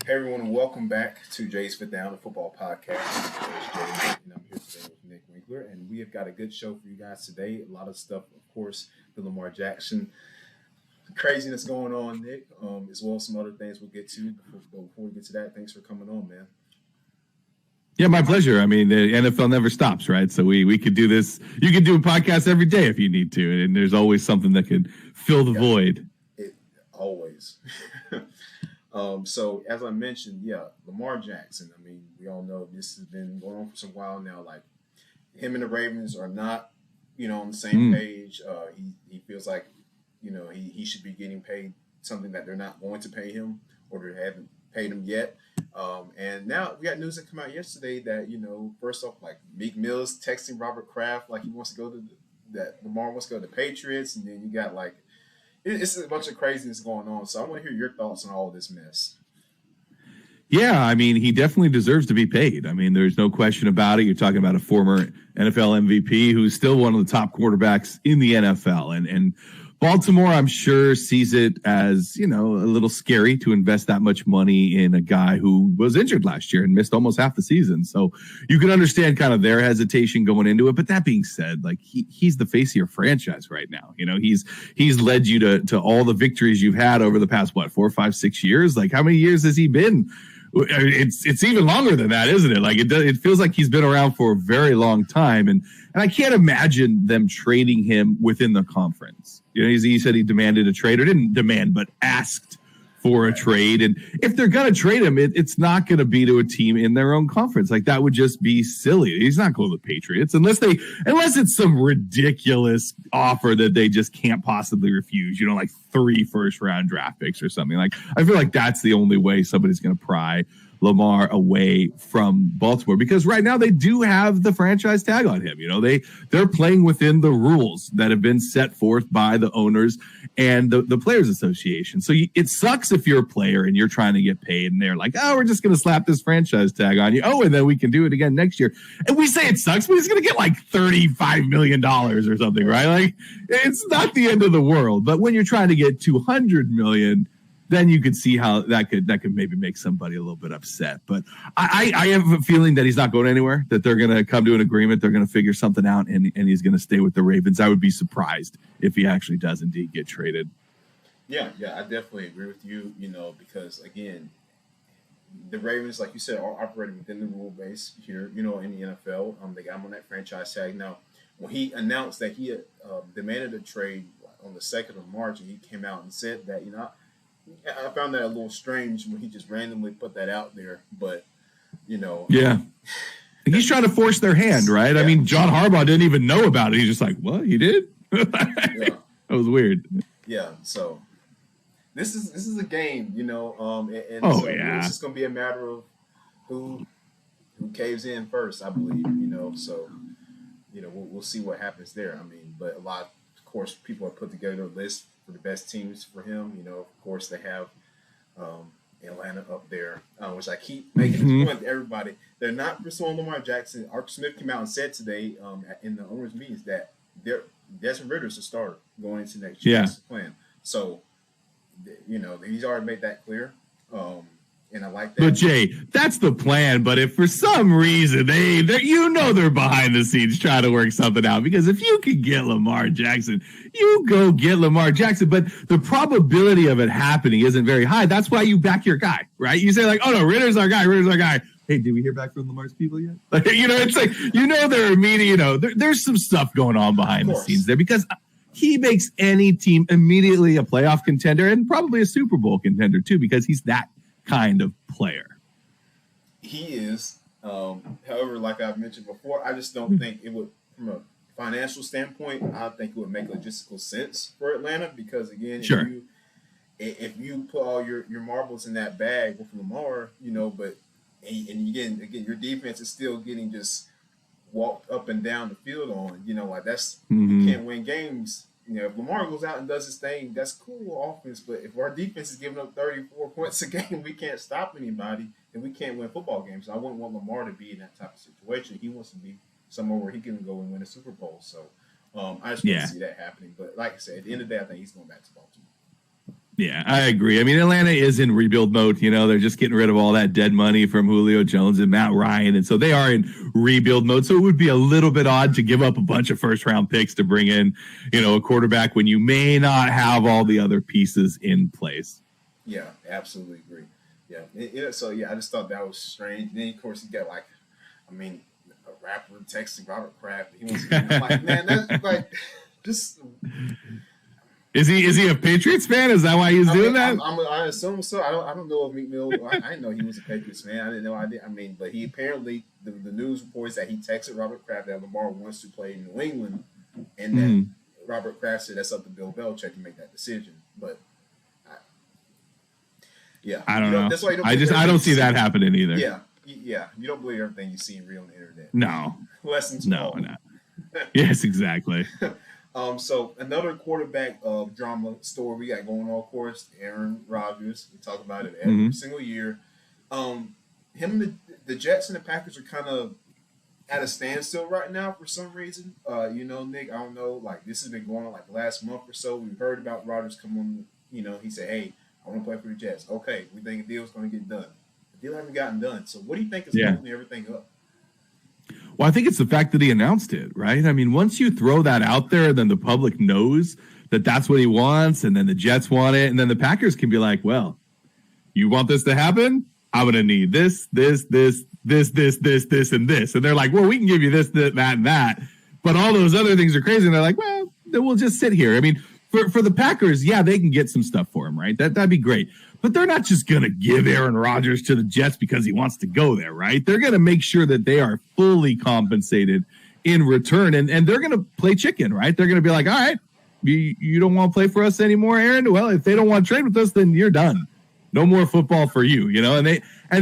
Hey everyone, and welcome back to Jay's Fit Down, the football podcast. It's Jay, and I'm here today with Nick Winkler, and we have got a good show for you guys today. A lot of stuff, of course, the Lamar Jackson craziness going on, Nick, as well as some other things we'll get to. Before we get to that, thanks for coming on, man. Yeah, my pleasure. I mean, the NFL never stops, right? So we could do this. You could do a podcast every day if you need to, and there's always something that could fill the void. Always. So as I mentioned, Lamar Jackson. I mean, we all know this has been going on for some while now. Like him and the Ravens are not, on the same page. He feels like, he should be getting paid something that they're not going to pay him, or they haven't paid him yet. And now we got news that came out yesterday that, first off, like Meek Mill's texting Robert Kraft like he wants to go to that Lamar wants to go to the Patriots, and then you got like it's a bunch of craziness going on. So I want to hear your thoughts on all of this mess. Yeah, I mean, he definitely deserves to be paid. I mean, there's no question about it. You're talking about a former NFL MVP who's still one of the top quarterbacks in the NFL. And Baltimore, I'm sure, sees it as, a little scary to invest that much money in a guy who was injured last year and missed almost half the season. So you can understand kind of their hesitation going into it. But that being said, like he's the face of your franchise right now. He's led you to all the victories you've had over the past, 4, 5, 6 years? Like how many years has he been? It's even longer than that, isn't it? Like it feels like he's been around for a very long time, and I can't imagine them trading him within the conference. He said he demanded a trade, or didn't demand, but asked for a trade. And if they're going to trade him, it's not going to be to a team in their own conference. Like that would just be silly. He's not going to the Patriots unless it's some ridiculous offer that they just can't possibly refuse. Like 3 first-round draft picks or something. Like I feel like that's the only way somebody's going to pry Lamar away from Baltimore, because right now they do have the franchise tag on him. They're playing within the rules that have been set forth by the owners and the Players Association. So it sucks if you're a player and you're trying to get paid and they're like, oh, we're just going to slap this franchise tag on you. Oh, and then we can do it again next year. And we say it sucks, but he's going to get like $35 million or something, right? Like it's not the end of the world. But when you're trying to get $200 million, then you could see how that could maybe make somebody a little bit upset. But I have a feeling that he's not going anywhere, that they're going to come to an agreement. They're going to figure something out, and he's going to stay with the Ravens. I would be surprised if he actually does indeed get traded. Yeah, I definitely agree with you, because, again, the Ravens, like you said, are operating within the rule base here, in the NFL. They got him on that franchise tag. Now, when he announced that he had demanded a trade on the 2nd of March, and he came out and said that, I found that a little strange when he just randomly put that out there, but yeah, he's trying to force their hand, right? Yeah. I mean, John Harbaugh didn't even know about it. He's just like, "What? He did?" Yeah. That was weird. Yeah. So this is a game, and yeah, it's just gonna be a matter of who caves in first, I believe. So we'll see what happens there. I mean, but of course, people have put together a list for the best teams for him. Of course, they have Atlanta up there, which I keep making this point to everybody. They're not pursuing Lamar Jackson. Ark Smith came out and said today in the owners' meetings that Desmond Ridder's a starter going into next year's plan. So, he's already made that clear. And I like that. But Jay, that's the plan. But if for some reason they're behind the scenes trying to work something out, because if you can get Lamar Jackson, you go get Lamar Jackson. But the probability of it happening isn't very high. That's why you back your guy, right? You say like, oh no, Ridder's our guy. Hey, did we hear back from Lamar's people yet? Like, it's like, they're immediate, there's some stuff going on behind the scenes there, because he makes any team immediately a playoff contender and probably a Super Bowl contender too, because he's that kind of player. He is. However, like I've mentioned before, I just don't think it would, from a financial standpoint, I think it would make logistical sense for Atlanta, because again, sure, if you put all your marbles in that bag with Lamar, but and again your defense is still getting just walked up and down the field on, like that's you can't win games. If Lamar goes out and does his thing, that's cool offense. But if our defense is giving up 34 points a game, we can't stop anybody, and we can't win football games. So I wouldn't want Lamar to be in that type of situation. He wants to be somewhere where he can go and win a Super Bowl. So I just want to see that happening. But like I said, at the end of the day, I think he's going back to Baltimore. Yeah, I agree. I mean, Atlanta is in rebuild mode. You know, they're just getting rid of all that dead money from Julio Jones and Matt Ryan. And so they are in rebuild mode. So it would be a little bit odd to give up a bunch of first round picks to bring in, you know, a quarterback when you may not have all the other pieces in place. Yeah, absolutely agree. Yeah. So, yeah, I just thought that was strange. Then, of course, you got a rapper texting Robert Kraft. He wants to, I'm like, man, that's like, just. Is he a Patriots fan? Is that why he's doing that? I assume so. I don't know if Meek Mill. I didn't know he was a Patriots fan. I didn't know. But he apparently the news reports that he texted Robert Kraft that Lamar wants to play in New England, and then Robert Kraft said that's up to Bill Belichick to make that decision. But I don't know. That's why I don't see that happening either. Yeah. You don't believe everything you see real on the internet. No. Lessons. No. Yes, exactly. So another quarterback drama story we got going on, of course, Aaron Rodgers. We talk about it every single year. Him and the Jets and the Packers are kind of at a standstill right now for some reason. Nick, I don't know. Like, this has been going on like the last month or so. We've heard about Rodgers come on. He said, "Hey, I want to play for the Jets." Okay, we think a deal's going to get done. The deal hasn't gotten done. So what do you think is holding everything up? Well, I think it's the fact that he announced it, right? I mean, once you throw that out there, then the public knows that that's what he wants, and then the Jets want it, and then the Packers can be like, well, you want this to happen? I'm going to need this, and this. And they're like, well, we can give you this, that, and that. But all those other things are crazy. And they're like, well, then we'll just sit here. I mean, for the Packers, yeah, they can get some stuff for him, right? That'd be great. But they're not just going to give Aaron Rodgers to the Jets because he wants to go there, right? They're going to make sure that they are fully compensated in return. And they're going to play chicken, right? They're going to be like, all right, you don't want to play for us anymore, Aaron? Well, if they don't want to trade with us, then you're done. No more football for you, and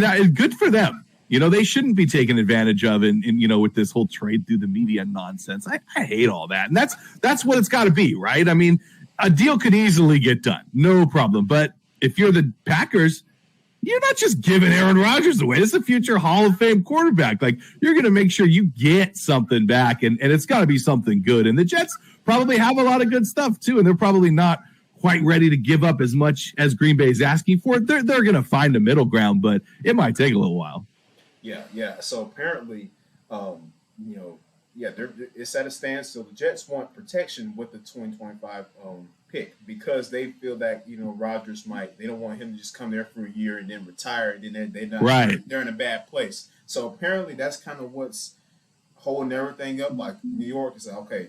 that is good for them. They shouldn't be taken advantage of and with this whole trade through the media nonsense. I hate all that. And that's what it's got to be, right? I mean, a deal could easily get done. No problem. But if you're the Packers, you're not just giving Aaron Rodgers away. This is a future Hall of Fame quarterback. Like, you're going to make sure you get something back, and it's got to be something good. And the Jets probably have a lot of good stuff, too, and they're probably not quite ready to give up as much as Green Bay is asking for. They're going to find a middle ground, but it might take a little while. Yeah. So apparently, it's at a standstill. The Jets want protection with the 2025 pick because they feel that Rodgers they don't want him to just come there for a year and then retire, and then they're in a bad place. So apparently that's kind of what's holding everything up. Like, New York is like, okay,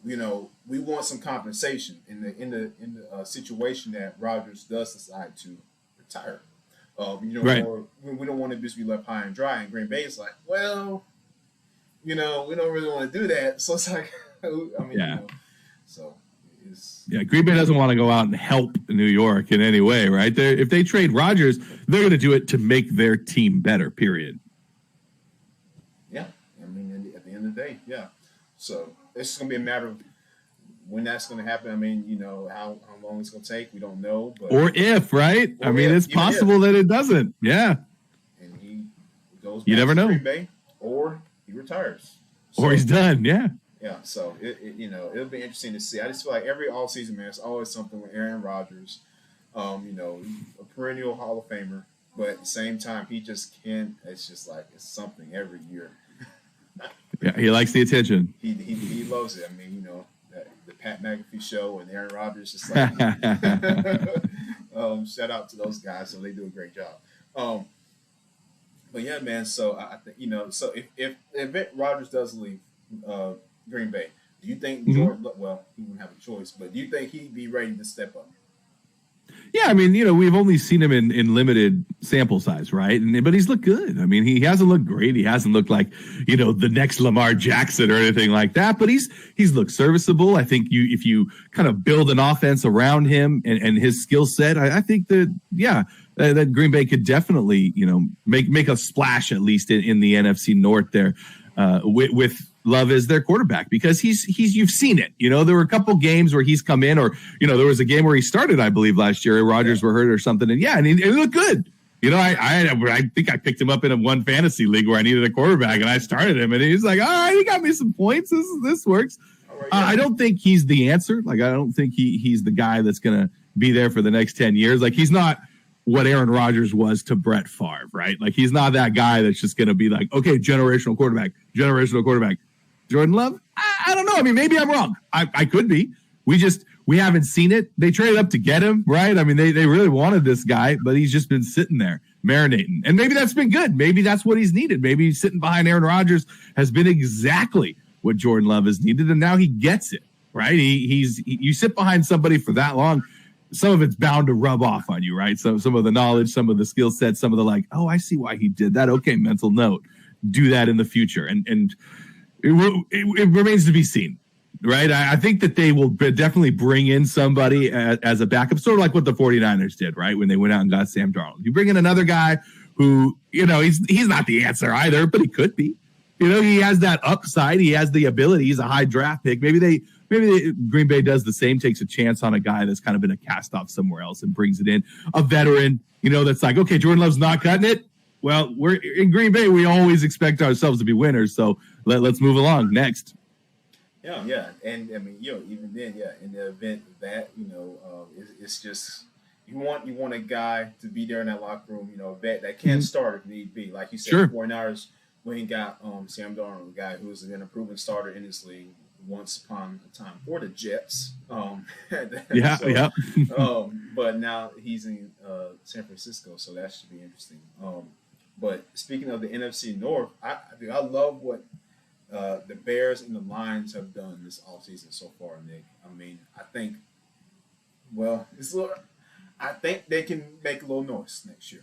we want some compensation in the situation that Rodgers does decide to retire. Right. Or we don't want to just be left high and dry. And Green Bay is like, well, we don't really want to do that. So it's like, Green Bay doesn't want to go out and help New York in any way, right? If they trade Rodgers, they're going to do it to make their team better, period. Yeah. I mean, at the end of the day, yeah. So it's going to be a matter of when that's going to happen. I mean, how long it's going to take, we don't know. But, or if, right? It's possible that it doesn't. Yeah. And he goes back you never know. Green Bay, or he retires. Or he's done, yeah. Yeah, so it'll be interesting to see. I just feel like every offseason, man, it's always something with Aaron Rodgers. A perennial Hall of Famer, but at the same time, he just can't. It's just like it's something every year. Yeah, he likes the attention. He loves it. I mean, the Pat McAfee show and Aaron Rodgers, just like shout out to those guys. So they do a great job. But yeah, man. So I think so if Rodgers does leave Green Bay, do you think Jordan? Well, he wouldn't have a choice, but do you think he'd be ready to step up? Yeah, I mean, we've only seen him in limited sample size, right? But he's looked good. I mean, he hasn't looked great. He hasn't looked like, the next Lamar Jackson or anything like that. But he's looked serviceable. I think if you kind of build an offense around him and his skill set, I think that that Green Bay could definitely make a splash at least in the NFC North there with Love is their quarterback because you've seen it. There were a couple games where he's come in, or there was a game where he started, I believe, last year. Rodgers were hurt or something, and he looked good. I think I picked him up in one fantasy league where I needed a quarterback, and I started him, and he's like, all right, he got me some points. This works. Right, I don't think he's the answer. Like, I don't think he's the guy that's gonna be there for the next 10 years. Like, he's not what Aaron Rodgers was to Brett Favre, right? Like, he's not that guy that's just going to be like, okay, generational quarterback. Jordan Love? I don't know. I mean, maybe I'm wrong. I could be. We haven't seen it. They traded up to get him, right? I mean, they really wanted this guy, but he's just been sitting there marinating. And maybe that's been good. Maybe that's what he's needed. Maybe sitting behind Aaron Rodgers has been exactly what Jordan Love has needed, and now he gets it, right? You sit behind somebody for that long, some of it's bound to rub off on you, right? So some of the knowledge, some of the skill set, some of the like, oh, I see why he did that. Okay, mental note. Do that in the future. And it remains to be seen. Right. I think that they will definitely bring in somebody as a backup, sort of like what the 49ers did, right? When they went out and got Sam Darnold. You bring in another guy who, he's not the answer either, but he could be. He has that upside. He has the ability. He's a high draft pick. Maybe Green Bay does the same, takes a chance on a guy that's kind of been a cast off somewhere else and brings it in. A veteran, that's like, okay, Jordan Love's not cutting it. Well, we're in Green Bay. We always expect ourselves to be winners. So let's move along. Next. Yeah, and I mean, even then, in the event that it's just you want a guy to be there in that locker room, a vet that can start if need be. Like you said, sure. 49ers when he got Sam Darnold, a guy who's been a proven starter in this league once upon a time for the Jets. But now he's in San Francisco, so that should be interesting. But speaking of the NFC North, I love what the Bears and the Lions have done this offseason so far, Nick. I mean, I think they can make a little noise next year.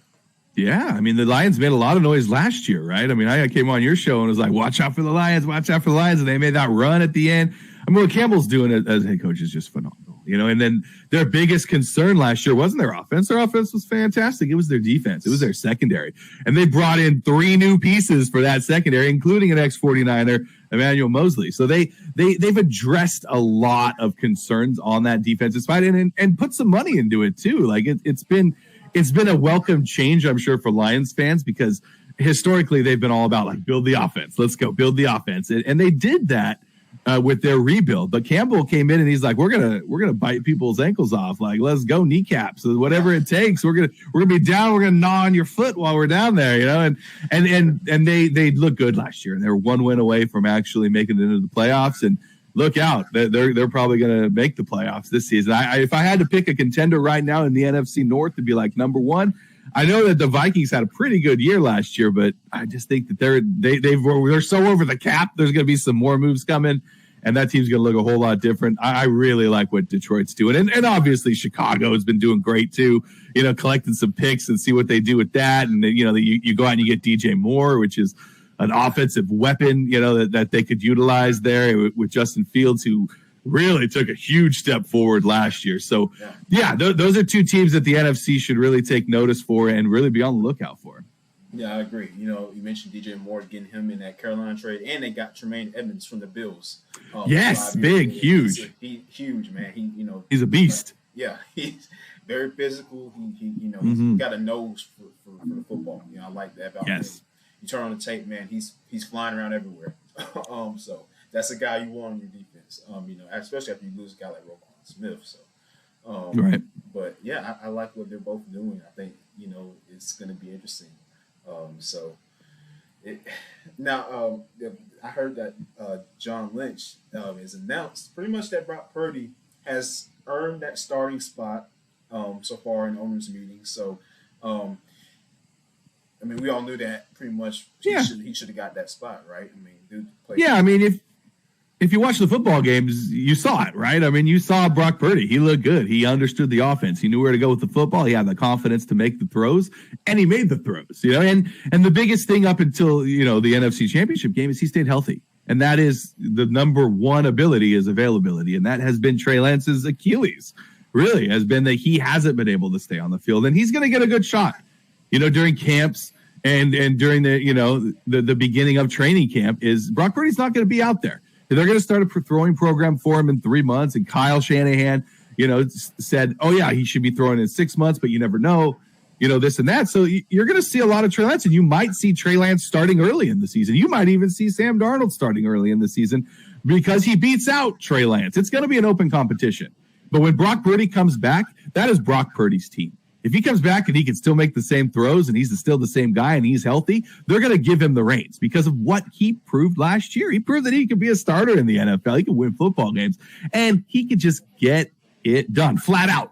Yeah, I mean, the Lions made a lot of noise last year, right? I mean, I came on your show and was like, watch out for the Lions, and they made that run at the end. I mean, what Campbell's doing as head coach is just phenomenal, and then their biggest concern last year wasn't their offense. Their offense was fantastic. It was their defense. It was their secondary. And they brought in 3 new pieces for that secondary, including an ex-49er, Emmanuel Mosley. So they've addressed a lot of concerns on that defensive side and put some money into it too. Like it's been a welcome change, I'm sure, for Lions fans, because historically they've been all about like build the offense. Let's go build the offense. And they did that with their rebuild. But Campbell came in and he's like, we're gonna bite people's ankles off. Like, let's go kneecaps. So whatever it takes. We're gonna be down. We're gonna gnaw on your foot while we're down there. And they looked good last year. And they were 1 win away from actually making it into the playoffs. And look out, they're probably going to make the playoffs this season. If I had to pick a contender right now in the NFC North to be like number 1, I know that the Vikings had a pretty good year last year, but I just think that they're so over the cap. There's going to be some more moves coming, and that team's going to look a whole lot different. I really like what Detroit's doing, and obviously Chicago has been doing great too. Collecting some picks and see what they do with that, and you go out and you get DJ Moore, which is an offensive weapon, that they could utilize there with Justin Fields, who really took a huge step forward last year. So, those are 2 teams that the NFC should really take notice for and really be on the lookout for. Yeah, I agree. You mentioned DJ Moore, getting him in that Carolina trade, and they got Tremaine Edmonds from the Bills. Yes, big, huge. Huge, man. He's a beast. He's very physical. He's got a nose for the football. I like that about him. You turn on the tape, man, he's flying around everywhere. So that's a guy you want on your defense. Especially after you lose a guy like Roquan Smith. So, right. But yeah, I like what they're both doing. I think it's going to be interesting. I heard that John Lynch has announced pretty much that Brock Purdy has earned that starting spot so far in owners' meetings. So. I mean, we all knew that pretty much. He should have got that spot, right? I mean, dude. I mean, if you watch the football games, you saw it, right? I mean, you saw Brock Purdy. He looked good. He understood the offense. He knew where to go with the football. He had the confidence to make the throws, and he made the throws. And the biggest thing up until the NFC Championship game is he stayed healthy, and that is the number 1 ability is availability, and that has been Trey Lance's Achilles. Really, has been that he hasn't been able to stay on the field, and he's going to get a good shot. During camps and during the beginning of training camp is Brock Purdy's not going to be out there. They're going to start a throwing program for him in 3 months. And Kyle Shanahan, said, oh yeah, he should be throwing in 6 months, but you never know, this and that. So you're going to see a lot of Trey Lance, and you might see Trey Lance starting early in the season. You might even see Sam Darnold starting early in the season because he beats out Trey Lance. It's going to be an open competition. But when Brock Purdy comes back, that is Brock Purdy's team. If he comes back and he can still make the same throws and he's still the same guy and he's healthy, they're going to give him the reins because of what he proved last year. He proved that he could be a starter in the NFL. He could win football games, and he could just get it done flat out.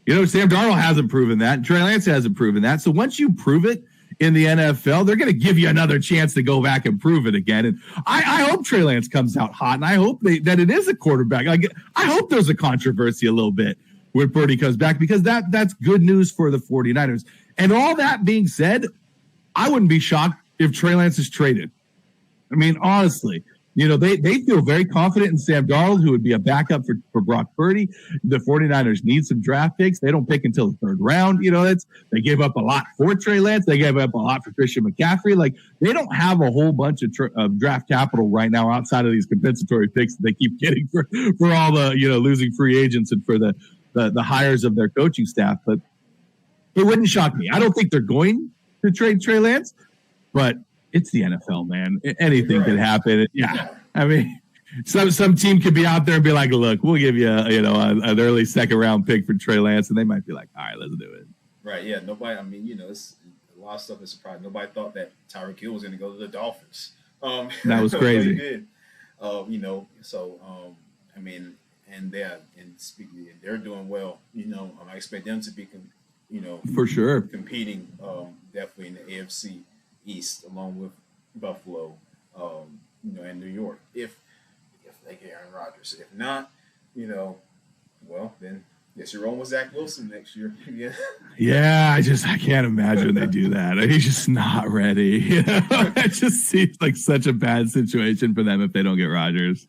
Sam Darnold hasn't proven that. Trey Lance hasn't proven that. So once you prove it in the NFL, they're going to give you another chance to go back and prove it again. And I hope Trey Lance comes out hot, and I hope that it is a quarterback. I hope there's a controversy a little bit when Purdy comes back, because that's good news for the 49ers. And all that being said, I wouldn't be shocked if Trey Lance is traded. I mean, honestly, they feel very confident in Sam Darnold, who would be a backup for Brock Purdy. The 49ers need some draft picks. They don't pick until the third round. They gave up a lot for Trey Lance. They gave up a lot for Christian McCaffrey. Like, they don't have a whole bunch of draft capital right now outside of these compensatory picks that they keep getting for all the, losing free agents and for the hires of their coaching staff. But it wouldn't shock me. I don't think they're going to trade Trey Lance, but it's the NFL, man. Anything could happen. Yeah. I mean, some team could be out there and be like, look, we'll give you an early second round pick for Trey Lance. And they might be like, all right, let's do it. Right. Yeah. Nobody, I mean, it's a lot of stuff is surprising. Nobody thought that Tyreek Hill was going to go to the Dolphins. That was crazy. He did. I mean, and they're doing well. I expect them to be, for sure, competing definitely in the AFC East along with Buffalo, and New York. If they get Aaron Rodgers, if not, well, then yes, you're on with Zach Wilson next year. Yeah. Yeah, I can't imagine they do that. He's just not ready. It just seems like such a bad situation for them if they don't get Rodgers.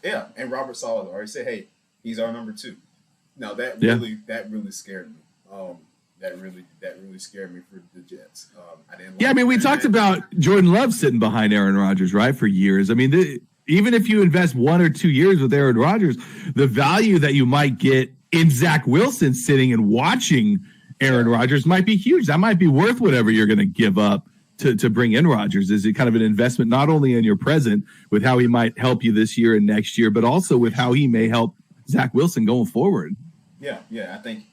Yeah, and Robert Saleh already said, "Hey, he's our number 2." Now that really scared me. That really scared me for the Jets. I didn't. I mean, we talked about Jordan Love sitting behind Aaron Rodgers, right, for years. I mean, even if you invest 1 or 2 years with Aaron Rodgers, the value that you might get in Zach Wilson sitting and watching Aaron Rodgers might be huge. That might be worth whatever you're going to give up to bring in Rodgers. Is it kind of an investment not only in your present with how he might help you this year and next year, but also with how he may help Zach Wilson going forward? Yeah, I think,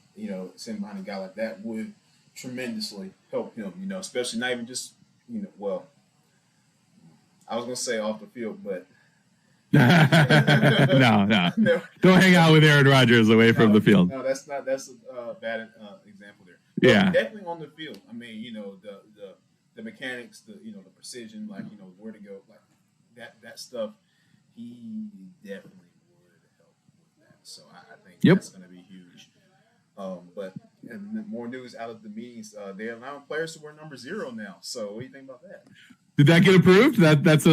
sitting behind a guy like that would tremendously help him, especially not even just, well, I was going to say off the field, but. No. Don't hang out with Aaron Rodgers away from the field. No, that's a bad example there. But yeah. Definitely on the field. I mean, the mechanics, the precision, where to go, that stuff, he definitely would help with that. So I think that's going to be huge. But more news out of the meetings. They're allowing players to wear number 0 now. So what do you think about that? Did that get approved? That's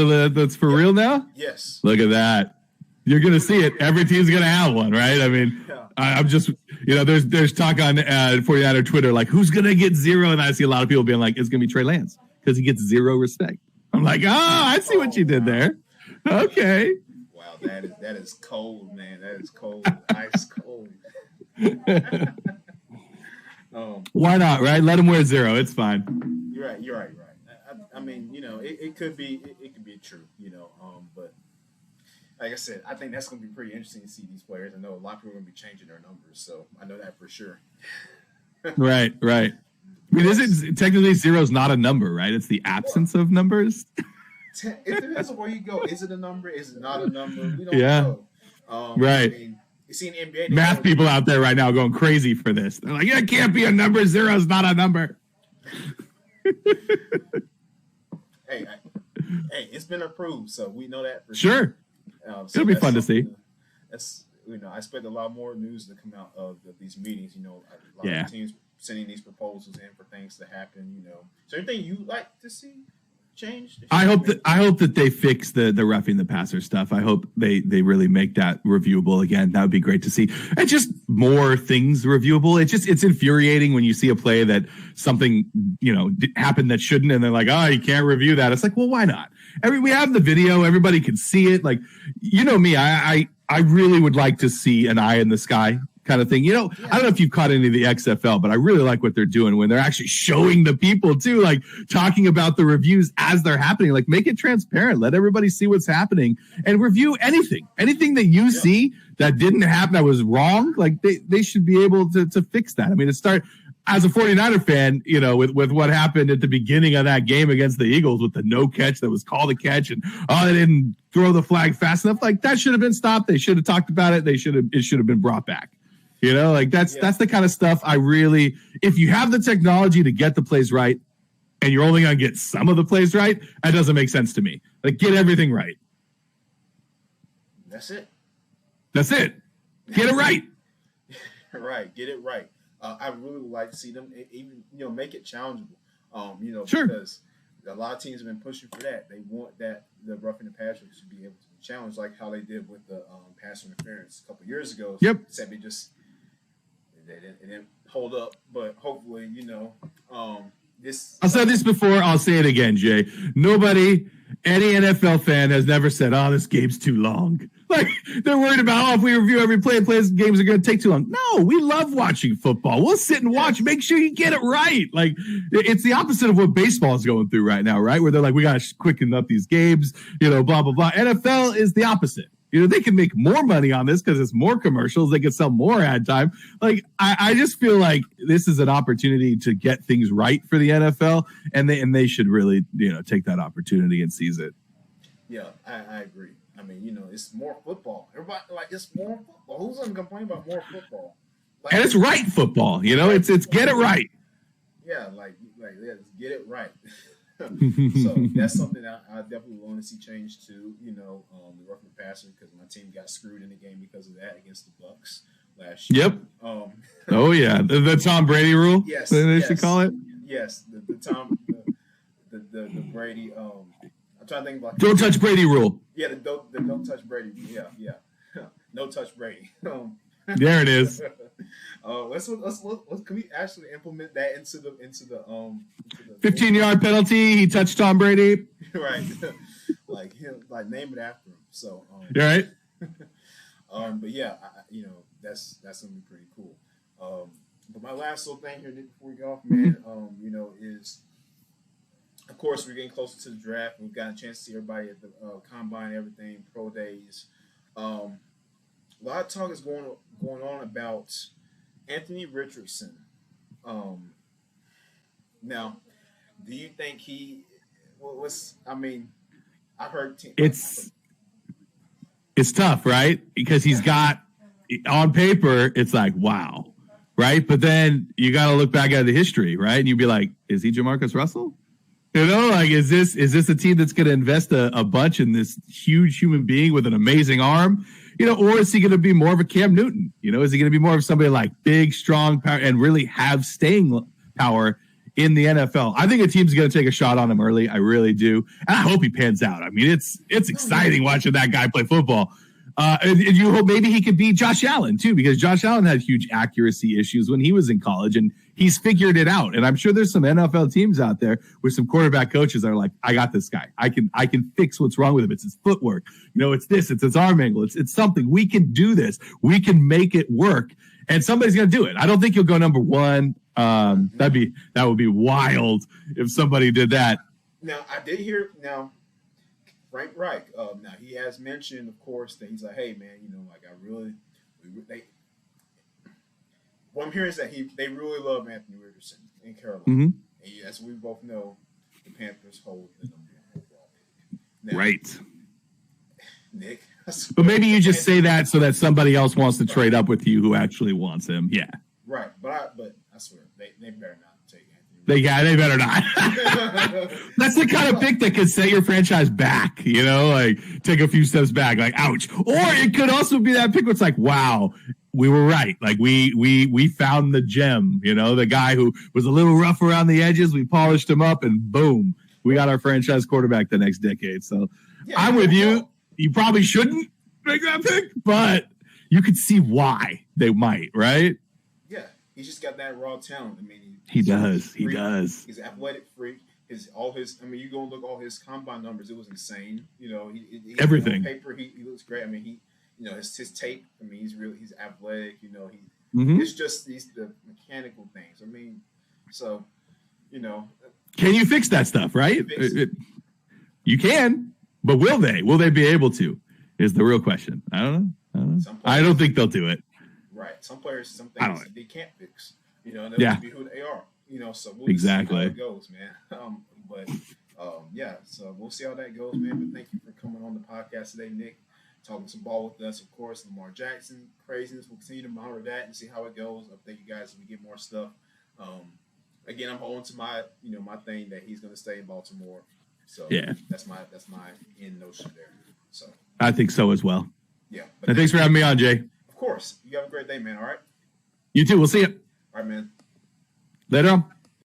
for real now? Yes. Look at that. You're going to see it. Every team's going to have one, right? I mean, I'm just, there's talk on 49er Twitter, like, who's going to get 0? And I see a lot of people being like, it's going to be Trey Lance because he gets 0 respect. I'm like, I see what you did there. Okay. Wow, that is cold, man. That is cold. Ice cold. Why not, right? Let him wear 0. It's fine. You're right. I mean, it could be true, but like I said, I think that's going to be pretty interesting to see these players. I know a lot of people are going to be changing their numbers, so I know that for sure. Right. I mean, technically 0 is not a number, right? It's the absence of numbers. It depends on where you go. Is it a number? Is it not a number? We don't know. Right. I mean, you see in NBA, math people out there right now going crazy for this. They're like, it can't be a number. 0 is not a number. Hey, it's been approved, so we know that for sure. It'll be fun to see. That's I expect a lot more news to come out of these meetings. A lot of teams sending these proposals in for things to happen. Is there anything you like to see changed? I hope that they fix the roughing the passer stuff. I hope they really make that reviewable again. That would be great to see. And just more things reviewable. It's infuriating when you see a play that something happened that shouldn't, and they're like, oh, you can't review that. It's like, well, why not? We have the video. Everybody can see it. Like, me, I really would like to see an eye in the sky kind of thing. I don't know if you've caught any of the XFL, but I really like what they're doing when they're actually showing the people too, like talking about the reviews as they're happening. Like, make it transparent. Let everybody see what's happening and review anything that you see that didn't happen, that was wrong, like they should be able to fix that. I mean, it start as a 49er fan, with what happened at the beginning of that game against the Eagles with the no catch that was called a catch, and they didn't throw the flag fast enough. Like, that should have been stopped. They should have talked about it. It should have been brought back. That's the kind of stuff if you have the technology to get the plays right and you're only going to get some of the plays right, that doesn't make sense to me. Like, get everything right. That's it. Get it right. Right. Get it right. I really would like to see them even, make it challengeable. Sure. Because a lot of teams have been pushing for that. They want that the roughing the passer should be able to challenge, like how they did with the pass interference a couple years ago. Yep. Except it didn't hold up. But hopefully, this. I said this before. I'll say it again, Jay. Any NFL fan has never said, this game's too long. Like, they're worried about, if we review every play, games are going to take too long. No, we love watching football. We'll sit and watch. Make sure you get it right. Like, it's the opposite of what baseball is going through right now, right? Where they're like, we got to quicken up these games, blah, blah, blah. NFL is the opposite. They can make more money on this because it's more commercials. They can sell more ad time. Like, I just feel like this is an opportunity to get things right for the NFL, and they should really, take that opportunity and seize it. Yeah, I agree. I mean, it's more football. Everybody, it's more football. Who's going to complain about more football? And it's right football. It's get it right. Yeah, let's get it right. So that's something that I definitely want to see change too. The roughing the passer, because my team got screwed in the game because of that against the Bucks last year. Yep. Oh yeah, the Tom Brady rule. Yes, they should call it. Yes, the Tom the Brady. I'm trying to think about don't touch Brady rule. Yeah, the don't touch Brady. Yeah. No touch Brady. There it is. Let's can we actually implement that into the 15-yard penalty? He touched Tom Brady. Right. Like him, like name it after him. So you're right. But yeah, that's gonna be pretty cool. But my last little thing here, Nick, before we go off, man, is, of course, we're getting closer to the draft. We've got a chance to see everybody at the combine, everything, pro days. A lot of talk is going on about Anthony Richardson. Now, do you think I heard it's tough, right? Because he's got, on paper, it's like, wow, right? But then you got to look back at the history, right? And you'd be like, is he Jamarcus Russell? Is this a team that's going to invest a bunch in this huge human being with an amazing arm? Or is he going to be more of a Cam Newton? Is he going to be more of somebody like big, strong, power, and really have staying power in the NFL? I think a team's going to take a shot on him early. I really do. And I hope he pans out. I mean, it's exciting watching that guy play football. And you hope maybe he could beat Josh Allen too, because Josh Allen had huge accuracy issues when he was in college, and he's figured it out. And I'm sure there's some NFL teams out there with some quarterback coaches that are like, I got this guy. I can fix what's wrong with him. It's his footwork. It's this, it's his arm angle. It's something. We can do this. We can make it work. And somebody's going to do it. I don't think he'll go number one. That would be wild if somebody did that. Now, I did hear Frank Reich. Now he has mentioned, of course, that he's like, hey man, what I'm hearing is that they really love Anthony Richardson in Carolina. Mm-hmm. And as we both know, the Panthers hold the number one overall pick. Now, right. Nick. But maybe you just say that so that somebody else wants to trade up with you who actually wants him. Yeah. Right. But I swear, they better not take Anthony Richardson. They better not. That's the kind of pick that could set your franchise back, like take a few steps back, like ouch. Or it could also be that pick where it's like, wow, we were right. Like we found the gem, the guy who was a little rough around the edges. We polished him up and boom, we got our franchise quarterback the next decade. So I'm with you. You probably shouldn't make that pick, but you could see why they might, right? Yeah. He's just got that raw talent. I mean, he does. He does. He's an athletic freak. You go and look all his combine numbers. It was insane. Everything. On paper, he looks great. I mean, his tape. I mean, he's athletic. It's just the mechanical things. I mean, so, can you fix that stuff? Right? You can, but will they? Will they be able to? Is the real question. I don't know. I don't think they'll do it. Right. Some players, some things they can't fix. You know, they'll be who they are. You know, so we'll see how it goes, man. Yeah, so we'll see how that goes, man. But thank you for coming on the podcast today, Nick. Talking some ball with us, of course. Lamar Jackson, craziness. We'll continue to monitor that and see how it goes. Update you guys as we get more stuff. Again, I'm holding to my thing that he's going to stay in Baltimore. So that's my end notion there. So I think so as well. Yeah. And thanks for having me on, Jay. Of course. You have a great day, man. All right. You too. We'll see you. All right, man. Later on.